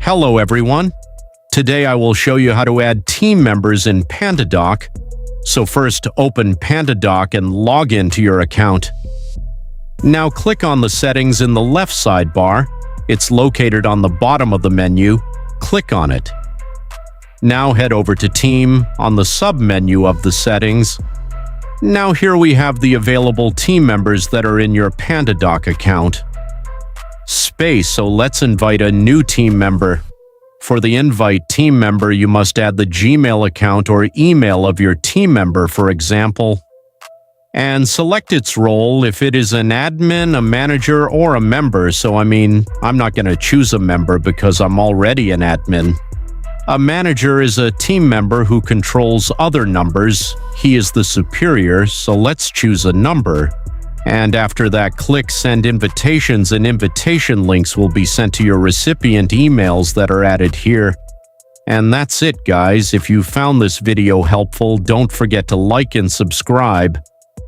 Hello everyone. Today I will show you how to add team members in PandaDoc. So first, open PandaDoc and log into your account. Now click on the settings in the left sidebar. It's located on the bottom of the menu. Click on it. Now head over to Team on the sub-menu of the settings. Now here we have the available team members that are in your PandaDoc account. So let's invite a new team member. For the invite team member, you must add the Gmail account or email of your team member, for example, and select its role if it is an admin, a manager, or a member. So I'm not going to choose a member because I'm already an admin. A manager is a team member who controls other numbers. He is the superior, so let's choose a number. And after that, click Send Invitations, and invitation links will be sent to your recipient emails that are added here. And that's it, guys. If you found this video helpful, don't forget to like and subscribe.